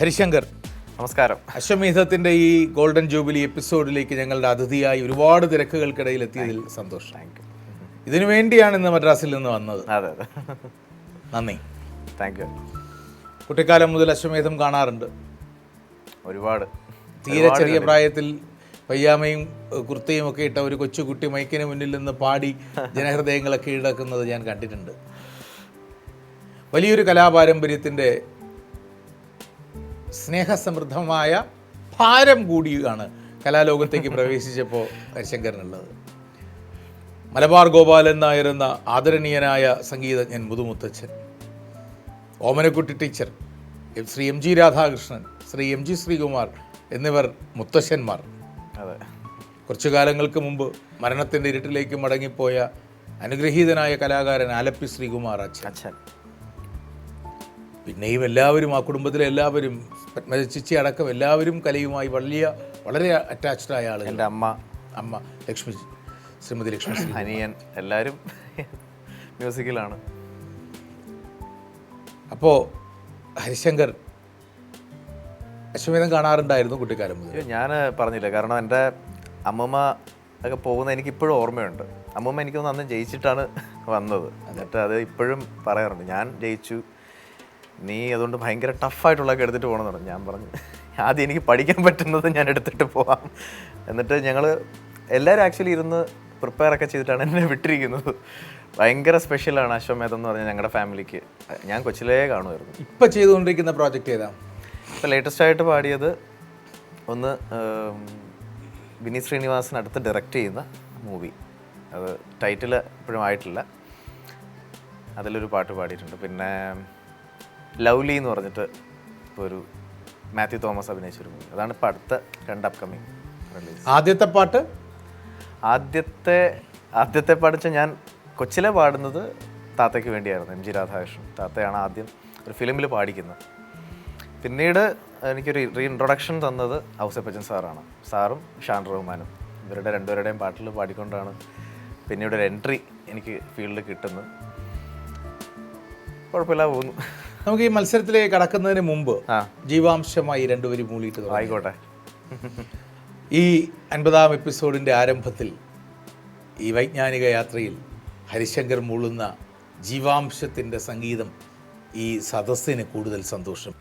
ഹരിശങ്കർ, നമസ്കാരം. അശ്വമേധത്തിൻ്റെ ഈ golden jubilee എപ്പിസോഡിലേക്ക് ഞങ്ങളുടെ അതിഥിയായി ഒരുപാട് തിരക്കുകൾക്കിടയിൽ എത്തിയതിൽ സന്തോഷം. ഇതിനു വേണ്ടിയാണ് ഇന്ന് മദ്രാസിൽ നിന്ന് വന്നത്. അതെ, നന്ദി. Thank you. കുട്ടിക്കാലം മുതൽ അശ്വമേധം കാണാറുണ്ട്. ഒരുപാട്. തീരെ ചെറിയ പ്രായത്തിൽ പയ്യാമയും കുർത്തയും ഒക്കെ ഇട്ട ഒരു കൊച്ചുകുട്ടി മൈക്കിന് മുന്നിൽ നിന്ന് പാടി ജനഹൃദയങ്ങളെ കീഴടക്കുന്നത് ഞാൻ കണ്ടിട്ടുണ്ട്. വലിയൊരു കലാപാരമ്പര്യത്തിൻ്റെ സ്നേഹസമൃദ്ധമായ ഭാരം കൂടിയാണ് കലാലോകത്തേക്ക് പ്രവേശിച്ചപ്പോൾ ഹരിശങ്കറിനുള്ളത്. മലബാർ ഗോപാലൻ നായർ എന്ന ആദരണീയനായ സംഗീതജ്ഞൻ മുതുമുത്തച്ഛൻ, Omanakutty teacher, Shri M G Radhakrishnan, Shri M G Sreekumar എന്നിവർ മുത്തശ്ശന്മാർ. അതെ. കുറച്ചു കാലങ്ങൾക്ക് മുമ്പ് മരണത്തിൻ്റെ ഇരുട്ടിലേക്ക് മടങ്ങിപ്പോയ അനുഗ്രഹീതനായ കലാകാരൻ ആലപ്പി ശ്രീകുമാർ അച്ഛൻ. പിന്നെയും എല്ലാവരും, ആ കുടുംബത്തിലെ എല്ലാവരും, പത്മജ ചേച്ചി അടക്കം എല്ലാവരും കലയുമായി വളരെ അറ്റാച്ച്ഡ് ആയ ആളുകൾ. എൻ്റെ അമ്മ ലക്ഷ്മി, ശ്രീമതി ലക്ഷ്മി, അനിയൻ, എല്ലാവരും മ്യൂസിക്കിലാണ്. അപ്പോൾ ഹരിശങ്കർ അശ്വമേധം കാണാറുണ്ടായിരുന്നു കുട്ടിക്കാലം മുതൽ? ഞാൻ പറഞ്ഞില്ല, കാരണം എൻ്റെ അമ്മമ്മ ഒക്കെ പോകുന്നത് എനിക്കിപ്പോഴും ഓർമ്മയുണ്ട്. അമ്മമ്മ എനിക്കൊന്ന് അന്ന് ജയിച്ചിട്ടാണ് വന്നത്. എന്നിട്ട് അത് ഇപ്പോഴും പറയാറുണ്ട്, ഞാൻ ജയിച്ചു, നീ അതുകൊണ്ട് ഭയങ്കര ടഫായിട്ടുള്ളതൊക്കെ എടുത്തിട്ട് പോകണമെന്ന് പറഞ്ഞു. ഞാൻ പറഞ്ഞു, ആദ്യം എനിക്ക് പഠിക്കാൻ പറ്റുന്നത് ഞാൻ എടുത്തിട്ട് പോവാം. എന്നിട്ട് ഞങ്ങൾ എല്ലാവരും ആക്ച്വലി ഇരുന്ന് പ്രിപ്പയർ ഒക്കെ ചെയ്തിട്ടാണ് എന്നെ വിട്ടിരിക്കുന്നത്. ഭയങ്കര സ്പെഷ്യലാണ് അശ്വമേധം എന്ന് പറഞ്ഞാൽ ഞങ്ങളുടെ ഫാമിലിക്ക്. ഞാൻ കൊച്ചിലേ കാണുമായിരുന്നു. ഇപ്പം ചെയ്തുകൊണ്ടിരിക്കുന്ന പ്രോജക്റ്റ് ഏതാ? ഇപ്പോൾ ലേറ്റസ്റ്റ് ആയിട്ട് പാടിയത് ഒന്ന് വിനീത് ശ്രീനിവാസൻ അടുത്ത് ഡയറക്റ്റ് ചെയ്യുന്ന മൂവി. അത് ടൈറ്റിൽ ഇപ്പോഴും ആയിട്ടില്ല. അതിലൊരു പാട്ട് പാടിയിട്ടുണ്ട്. പിന്നെ ലവ്ലി എന്ന് പറഞ്ഞിട്ട് ഇപ്പോൾ ഒരു മാത്യു തോമസ് അഭിനയിച്ചൊരു മൂവി. അതാണ് ഇപ്പോൾ അടുത്ത 2 അപ്കമിങ് റിലീസ്. ആദ്യത്തെ പാട്ട് ആദ്യത്തെ പാടിച്ച ഞാൻ കൊച്ചിലെ പാടുന്നത് താത്തയ്ക്ക് വേണ്ടിയായിരുന്നു. എം ജി രാധാകൃഷ്ണൻ താത്തയാണ് ആദ്യം ഒരു ഫിലിമിൽ പാടിക്കുന്നത്. പിന്നീട് എനിക്കൊരു റീഇൻട്രൊഡക്ഷൻ തന്നത് ഔസേപ്പച്ചൻ സാറാണ്. സാറും ഷാൻ റഹ്മാനും, ഇവരുടെ രണ്ടുപേരുടെയും പാട്ടിൽ പാടിക്കൊണ്ടാണ് പിന്നീട് ഒരു എൻട്രി എനിക്ക് ഫീൽഡിൽ കിട്ടുന്നത്. കുഴപ്പമില്ല, പോകുന്നു. നമുക്ക് ഈ മത്സരത്തിലേക്ക് കടക്കുന്നതിന് മുമ്പ് ജീവാംശമായി രണ്ടുപേരും മൂളിയിട്ട് ആയിക്കോട്ടെ. ഈ 50ാം എപ്പിസോഡിൻ്റെ ആരംഭത്തിൽ ഈ വൈജ്ഞാനിക യാത്രയിൽ ഹരിശങ്കർ മൂളുന്ന ജീവാംശത്തിൻ്റെ സംഗീതം ഈ സദസ്സിന് കൂടുതൽ സന്തോഷം.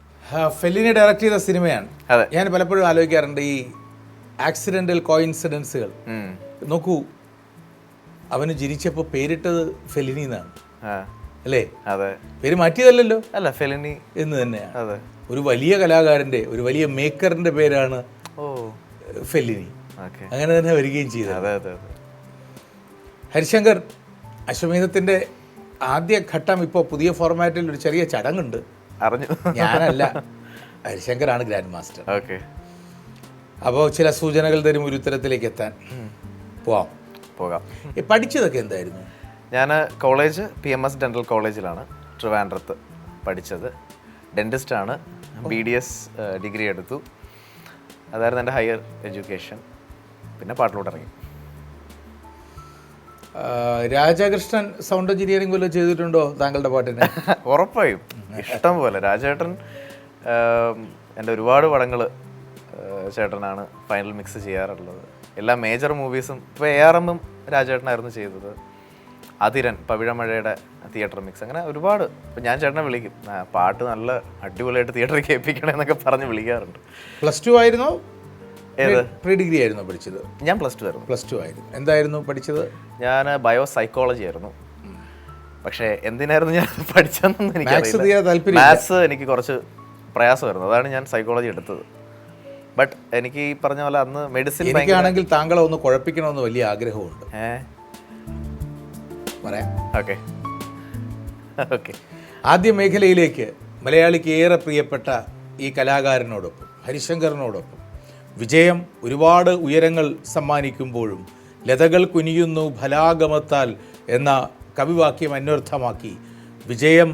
ഫെല്ലിനി ഡയറക്റ്റ് ചെയ്ത സിനിമയാണ്. ഞാൻ പലപ്പോഴും ആലോചിക്കാറുണ്ട് ഈ ആക്സിഡൻ്റൽ കോയിൻസിഡൻസുകൾ. നോക്കൂ, അവന് ജനിച്ചപ്പോൾ പേരിട്ടത് ഫെല്ലിനി എന്നാണ്, അല്ലേ? അതെ, പേര് മാറ്റിയതല്ലല്ലോ. അല്ല, ഫെലിനി എന്ന് തന്നെയാണ്. അതെ, ഒരു വലിയ കലാകാരൻ്റെ, ഒരു വലിയ മേക്കറിന്റെ പേരാണ് ഫെല്ലിനി. അങ്ങനെ തന്നെ വരികയും ചെയ്തത്. ഹരിശങ്കർ, അശ്വമേധത്തിന്റെ ആദ്യ ഘട്ടം ഇപ്പോൾ പുതിയ ഫോർമാറ്റിൽ ഒരു ചെറിയ ചടങ്ങുണ്ട്. അറിഞ്ഞു? ഞാനല്ല, ഹരിശങ്കറാണ് ഗ്രാൻഡ് മാസ്റ്റർ. ഓക്കെ. അപ്പോൾ ചില സൂചനകൾ തരും ഒരു ഉത്തരത്തിലേക്ക് എത്താൻ. പോകാം. പഠിച്ചതൊക്കെ എന്തായിരുന്നു? ഞാൻ കോളേജ് PMS ഡെൻ്റൽ കോളേജിലാണ് ട്രിവാൻഡ്രത്ത് പഠിച്ചത്. ഡെൻറ്റിസ്റ്റാണ്. BDS ഡിഗ്രി എടുത്തു. അതായിരുന്നു എൻ്റെ ഹയർ എഡ്യൂക്കേഷൻ. പിന്നെ പാട്ടിലോട്ട് ഇറങ്ങി. രാജകൃഷ്ണൻ സൗണ്ട് എഞ്ചിനീയറിംഗ് വല്ലതും ചെയ്തിട്ടുണ്ടോ താങ്കളുടെ പാട്ടിന്? ഉറപ്പായും, ഇഷ്ടം പോലെ. രാജേട്ടൻ എൻ്റെ ഒരുപാട് പടങ്ങൾ ചേട്ടനാണ് ഫൈനൽ മിക്സ് ചെയ്യാറുള്ളത്. എല്ലാ മേജർ മൂവീസും. ഇപ്പോൾ ARM രാജേട്ടനായിരുന്നു ചെയ്തത്. അതിരൻ, പവിഴമഴയുടെ തിയേറ്റർ മിക്സ്, അങ്ങനെ ഒരുപാട്. ഇപ്പം ഞാൻ ചേട്ടനെ വിളിക്കും, പാട്ട് നല്ല അടിപൊളിയായിട്ട് തിയേറ്ററിൽ കേൾപ്പിക്കണേ എന്നൊക്കെ പറഞ്ഞ് വിളിക്കാറുണ്ട്. +2 ആയിരുന്നോ? പ്രീ ഡിഗ്രി ആയിരുന്നോ പഠിച്ചത്? ഞാൻ +2 ആയിരുന്നു. +2 ആയിരുന്നു. എന്തായിരുന്നു പഠിച്ചത്? ഞാൻ ബയോ സൈക്കോളജി ആയിരുന്നു. പക്ഷേ എന്തിനായിരുന്നു ഞാൻ പഠിച്ചതെന്നൊന്നും എനിക്കറിയില്ല. മാത്സ് എനിക്ക് കുറച്ച് പ്രയാസമായിരുന്നു. അതാണ് ഞാൻ സൈക്കോളജി എടുത്തത്. ബട്ട് എനിക്ക് ഈ പറഞ്ഞ പോലെ അന്ന് മെഡിസിൻ. എനിക്കാണെങ്കിൽ താങ്കളെ ഒന്ന് കുഴപ്പിക്കണമെന്ന് വലിയ ആഗ്രഹമുണ്ട്. ആദ്യ മേഖലയിലേക്ക് മലയാളിക്ക് ഏറെ പ്രിയപ്പെട്ട ഈ കലാകാരനോടൊപ്പം, ഹരിശങ്കറിനോടൊപ്പം വിജയം ഒരുപാട് ഉയരങ്ങൾ സമ്മാനിക്കുമ്പോഴും ലതകൾ കുനിയുന്നു ഫലാഗമത്താൽ എന്ന കവിവാക്യം അന്വർത്ഥമാക്കി വിജയം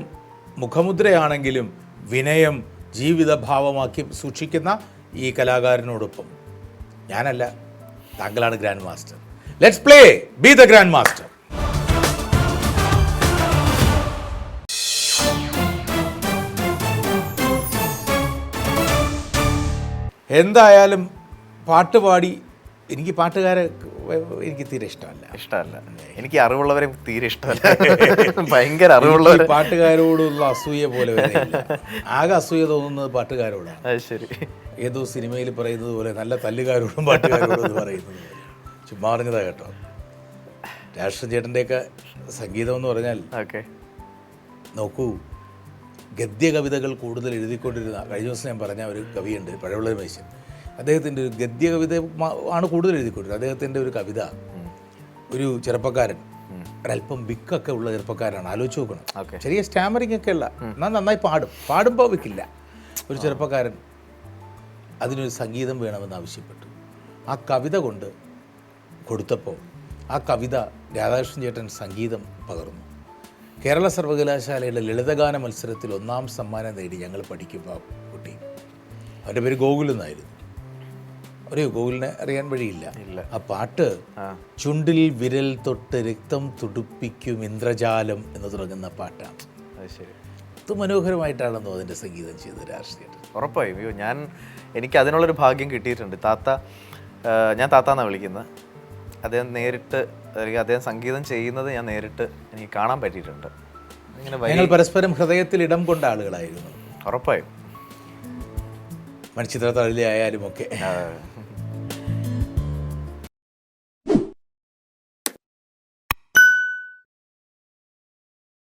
മുഖമുദ്രയാണെങ്കിലും വിനയം ജീവിതഭാവമാക്കി സൂക്ഷിക്കുന്ന ഈ കലാകാരനോടൊപ്പം ഞാനല്ല, താങ്കളാണ് grand master. Let's play be the grand master. എന്തായാലും പാട്ട് പാടി എനിക്ക് പാട്ടുകാരെ എനിക്ക് തീരെ ഇഷ്ടമല്ല. എനിക്ക് അറിവുള്ളവരെ തീരെ ഇഷ്ടമല്ല. ഭയങ്കര അറിവുള്ളവർ. പാട്ടുകാരോടുള്ള അസൂയ പോലെ വരെയില്ല. ആകെ അസൂയ തോന്നുന്നത് പാട്ടുകാരോടാണ്. അത് ശരി. ഏതോ സിനിമയിൽ പറയുന്നത് പോലെ നല്ല തല്ലുകാരോടും പാട്ടുകാരോടും പറയുന്നത് പോലെ. ചുമ്മാ പറഞ്ഞതാ കേട്ടോ. രാഷ്ട്രീയ ചേട്ടൻ്റെയൊക്കെ സംഗീതം എന്ന് പറഞ്ഞാൽ നോക്കൂ, ഗദ്യ കവിതകൾ കൂടുതൽ എഴുതിക്കൊണ്ടിരുന്ന, കഴിഞ്ഞ ദിവസം ഞാൻ പറഞ്ഞ ഒരു കവിയുണ്ട് പഴയുള്ള മേശൻ, അദ്ദേഹത്തിൻ്റെ ഒരു ഗദ്യ കവിത ആണ് കൂടുതൽ എഴുതിക്കൊണ്ടിരുന്നത്. അദ്ദേഹത്തിൻ്റെ ഒരു കവിത ഒരു ചെറുപ്പക്കാരൻ, ഒരല്പം വിക്കൊക്കെ ഉള്ള ചെറുപ്പക്കാരാണ്, ആലോചിച്ച് നോക്കണം, ചെറിയ സ്റ്റാമറിങ് ഒക്കെ ഉള്ള, എന്നാൽ നന്നായി പാടുമ്പോൾ വിക്കില്ല, ഒരു ചെറുപ്പക്കാരൻ അതിനൊരു സംഗീതം വേണമെന്ന് ആവശ്യപ്പെട്ടു. ആ കവിത കൊണ്ട് കൊടുത്തപ്പോൾ ആ കവിത രാധാകൃഷ്ണൻ ചേട്ടൻ സംഗീതം പകർന്നു. കേരള സർവകലാശാലയുടെ ലളിതഗാന മത്സരത്തിൽ 1ാം സമ്മാനം നേടി ഞങ്ങൾ പഠിക്കുമ്പോൾ കുട്ടി. അവൻ്റെ പേര് ഗോകുൽ എന്നായിരുന്നു. അറിയോ ഗോകുലിനെ അറിയാൻ വഴിയില്ല. ആ പാട്ട് ചുണ്ടിൽ വിരൽ തൊട്ട് രക്തം തുടുപ്പിക്കും ഇന്ദ്രജാലം എന്ന് തുടങ്ങുന്ന പാട്ടാണ്. ഇത് മനോഹരമായിട്ടാണെന്നോ അതിൻ്റെ സംഗീതം ചെയ്തത് രാഷ്ട്രീയ. ഉറപ്പായും. എനിക്ക് അതിനുള്ളൊരു ഭാഗ്യം കിട്ടിയിട്ടുണ്ട്. ഞാൻ താത്താന്നാണ് വിളിക്കുന്നത്. അദ്ദേഹം നേരിട്ട്, അല്ലെങ്കിൽ അദ്ദേഹം സംഗീതം ചെയ്യുന്നത് ഞാൻ നേരിട്ട് എനിക്ക് കാണാൻ പറ്റിയിട്ടുണ്ട്. ഞങ്ങൾ പരസ്പരം ഹൃദയത്തിൽ ഇടം കൊണ്ട ആളുകളായിരുന്നു. ഉറപ്പായും. മണിച്ചിത്രത്താഴിലെ ആയാലും ഒക്കെ